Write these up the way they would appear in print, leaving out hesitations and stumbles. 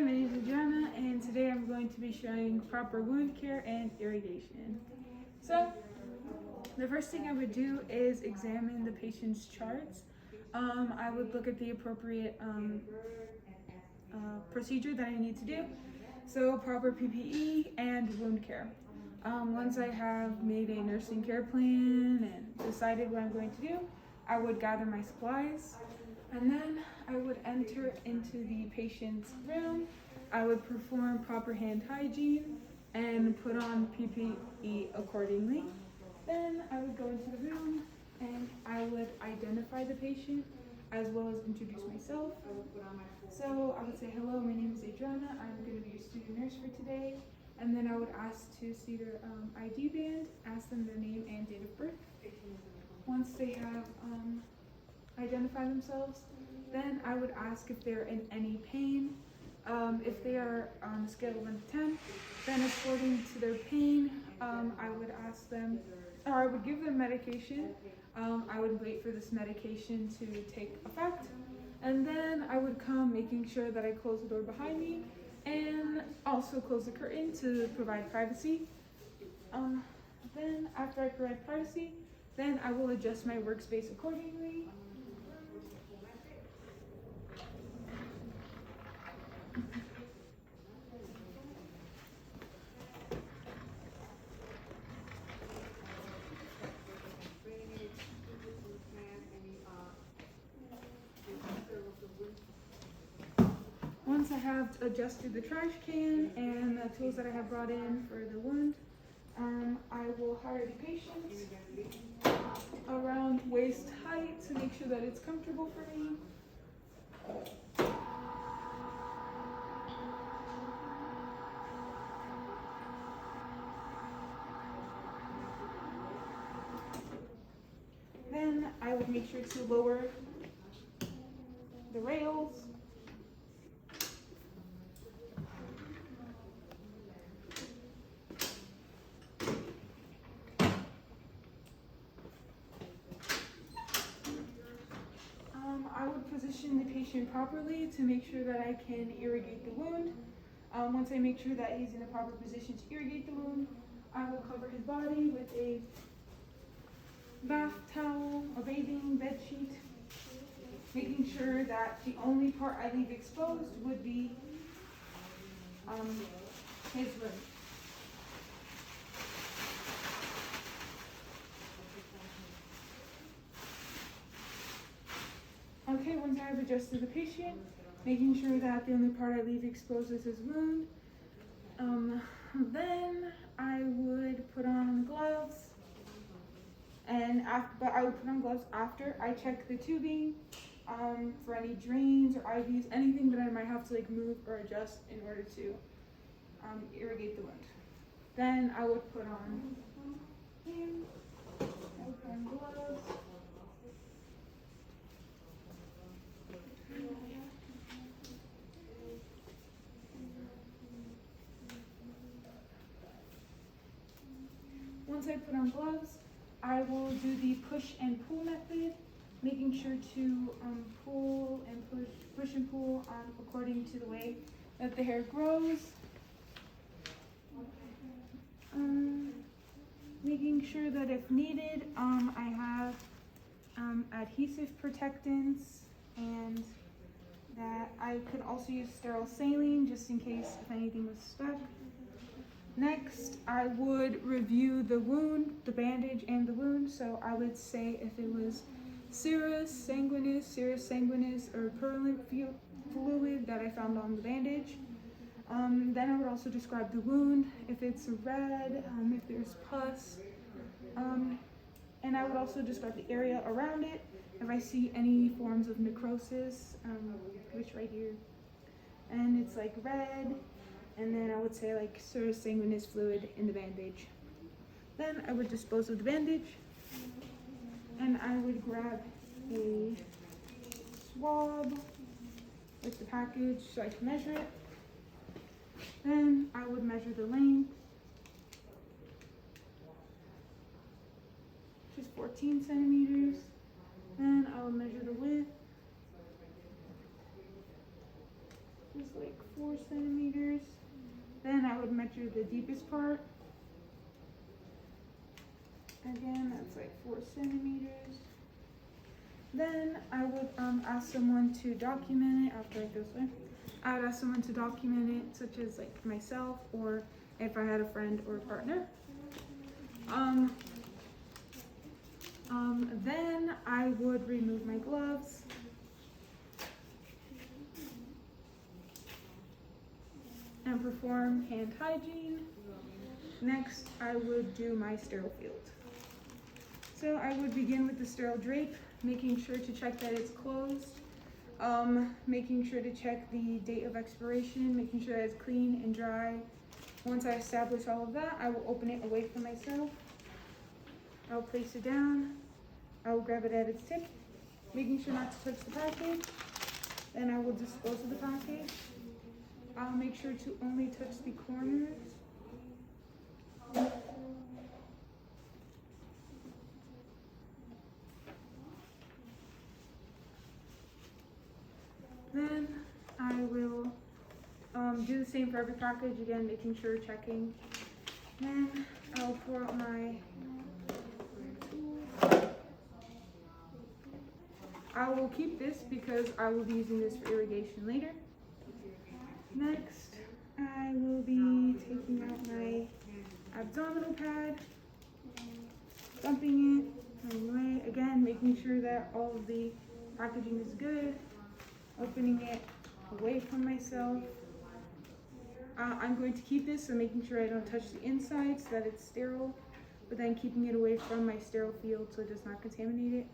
my name is Adriana, and today I'm going to be showing proper wound care and irrigation. So, the first thing I would do is examine the patient's charts. I would look at the appropriate procedure that I need to do. So, proper PPE and wound care. Once I have made a nursing care plan and decided what I'm going to do, I would gather my supplies, and then I would enter into the patient's room. I would perform proper hand hygiene and put on PPE accordingly. Then I would go into the room and I would identify the patient as well as introduce myself. So I would say, hello, my name is Adriana. I'm going to be your student nurse for today. And then I would ask to see their ID band, ask them their name and date of birth. Once they have identified themselves, then I would ask if they're in any pain. If they are on a scale of 1 to 10, then according to their pain, I would ask them, or I would give them medication. I would wait for this medication to take effect, and then I would come making sure that I close the door behind me and also close the curtain to provide privacy. Then after I provide privacy, then I will adjust my workspace accordingly. Once I have adjusted the trash can and the tools that I have brought in for the wound, I will hire the patient around waist height to make sure that it's comfortable for me. Then I would make sure to lower the rails. I would position the patient properly to make sure that I can irrigate the wound. Once I make sure that he's in a proper position to irrigate the wound, I will cover his body with a bath towel, a bathing bed sheet, making sure that the only part I leave exposed would be his wound. Okay, once I have adjusted the patient, making sure that the only part I leave exposed is his wound, then I would put on gloves, but I would put on gloves after I check the tubing for any drains or IVs, anything that I might have to move or adjust in order to irrigate the wound. Then I would put on gloves. Once I put on gloves, I will do the push and pull method, making sure to pull and push and pull according to the way that the hair grows. Making sure that if needed, I have adhesive protectants, and that I could also use sterile saline just in case if anything was stuck. Next, I would review the wound, the bandage and the wound. So I would say if it was serous sanguinis, or purulent fluid that I found on the bandage. Then I would also describe the wound, if it's red, if there's pus, and I would also describe the area around it, if I see any forms of necrosis, which right here, and it's red. And then I would say serous sanguinis fluid in the bandage. Then I would dispose of the bandage, and I would grab a swab with the package so I can measure it. Then I would measure the length, which is 14 centimeters. Then I would measure the width, just like 4 centimeters. Then I would measure the deepest part. Again, that's like 4 centimeters. Then I would ask someone to document it. I'll put it this way. I would ask someone to document it, such as like myself, or if I had a friend or a partner. Then I would remove my gloves. And perform hand hygiene. Next, I would do my sterile field. So I would begin with the sterile drape, making sure to check that it's closed, making sure to check the date of expiration, making sure that it's clean and dry. Once I establish all of that, I will open it away from myself. I'll place it down. I will grab it at its tip, making sure not to touch the package. Then I will dispose of the package. I'll make sure to only touch the corners. Then I will do the same for every package, again making sure checking. Then I'll pour out my tools. I will keep this because I will be using this for irrigation later. Next, I will be taking out my abdominal pad, dumping it away, again making sure that all of the packaging is good, opening it away from myself. I'm going to keep this, so making sure I don't touch the inside so that it's sterile, but then keeping it away from my sterile field so it does not contaminate it.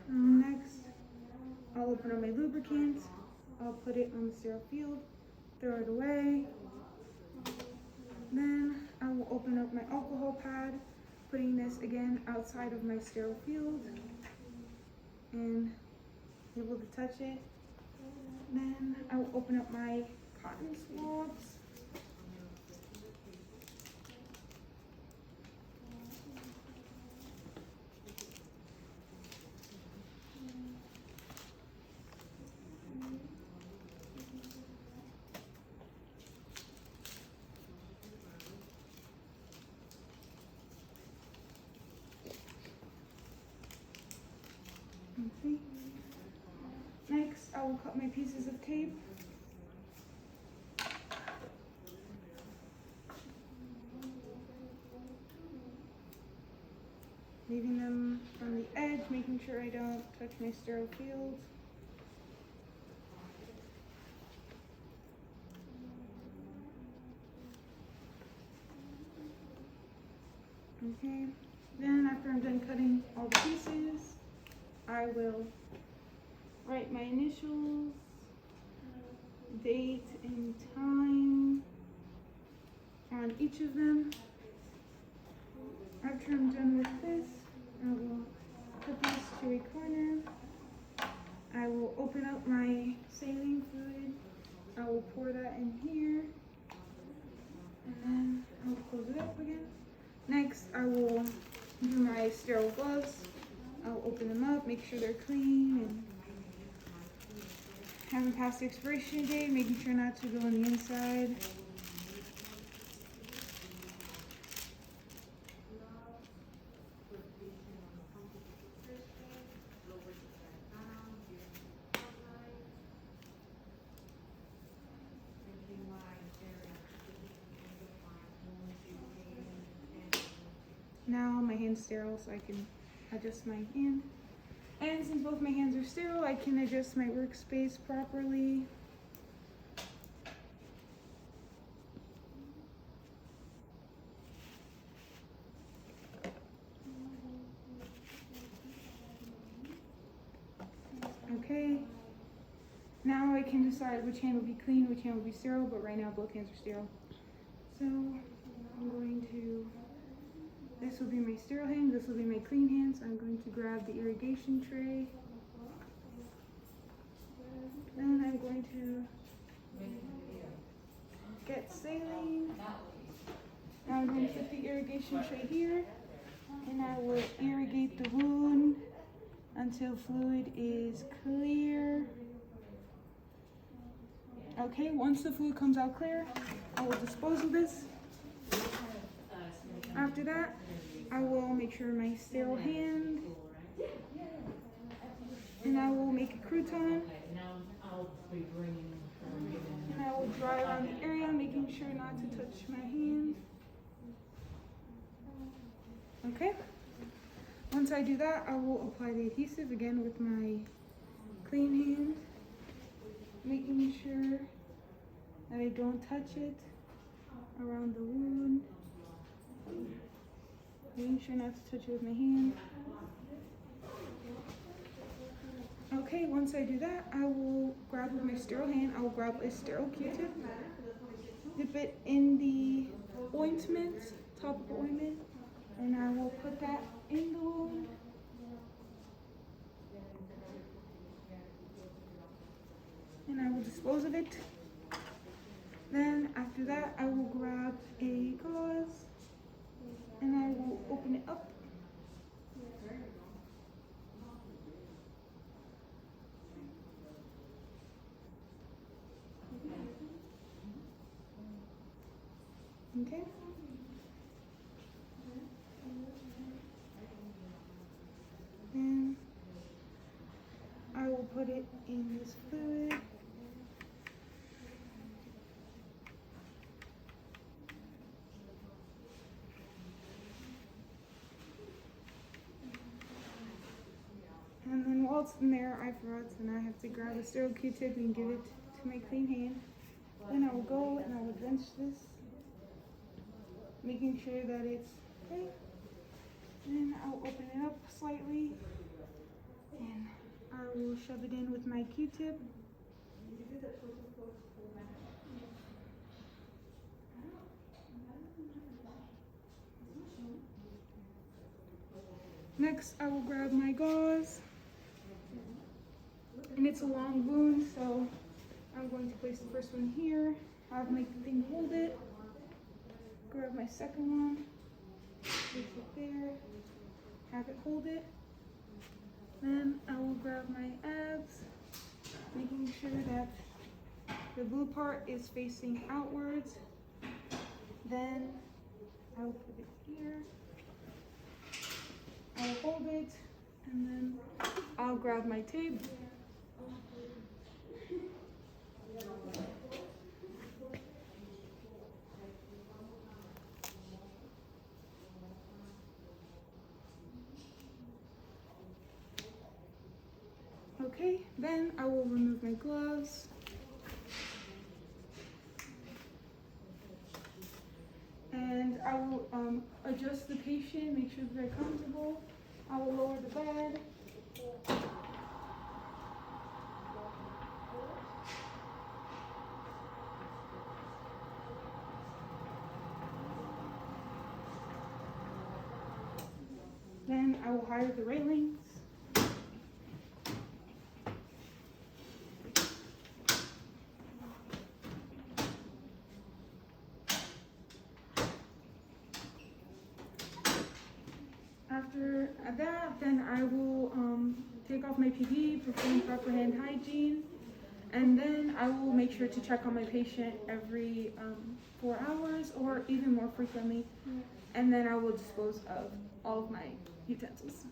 Next, I'll open up my lubricant. I'll put it on the sterile field, throw it away. Then I will open up my alcohol pad, putting this again outside of my sterile field and able to touch it. Then I will open up my cotton swabs. Okay. Next, I will cut my pieces of tape. Leaving them on the edge, making sure I don't touch my sterile field. Okay, then after I'm done cutting all the pieces, I will write my initials, date and time on each of them. After I'm done with this, I will put this to a corner. I will open up my saline fluid. I will pour that in here. And then I'll close it up again. Next, I will do my sterile gloves. I'll open them up, make sure they're clean and haven't passed the expiration date, making sure not to go on the inside. Now my hand's sterile, so I can adjust my hand. And since both my hands are sterile, I can adjust my workspace properly. Okay. Now I can decide which hand will be clean, which hand will be sterile, but right now both hands are sterile. So I'm going to, this will be my sterile hand, this will be my clean hand, so I'm going to grab the irrigation tray. Then I'm going to get saline. Now I'm going to put the irrigation tray here, and I will irrigate the wound until fluid is clear. Okay, once the fluid comes out clear, I will dispose of this. After that, I will make sure my sterile hand, and I will make a crouton, and I will dry around the area, making sure not to touch my hand. Okay, once I do that, I will apply the adhesive again with my clean hand, making sure that I don't touch it around the wound. Making sure not to touch it with my hand. Okay, once I do that, I will grab with my sterile hand, I will grab a sterile Q-tip, dip it in the ointment, topical ointment, and I will put that in the wound. And I will dispose of it. Then after that, I will grab a gauze and I will open it up. Okay. And I will put it in this fluid. And then while it's in there, I forgot, and I have to grab a sterile Q-tip and give it to my clean hand. Then I will go and I will drench this, making sure that it's okay. Then I'll open it up slightly, and I will shove it in with my Q-tip. Next, I will grab my gauze, and it's a long wound, so I'm going to place the first one here, have my thing hold it, grab my second one, place it there, have it hold it. Then I will grab my abs, making sure that the blue part is facing outwards. Then I will put it here, I will hold it, and then I'll grab my tape. Okay, then I will remove my gloves. And I will adjust the patient, make sure they're comfortable. I will lower the bed. Then I will hire the railings. After that, then I will take off my PPE, perform proper hand hygiene, and then I will make sure to check on my patient every 4 hours or even more frequently, and then I will dispose of all of my utensils.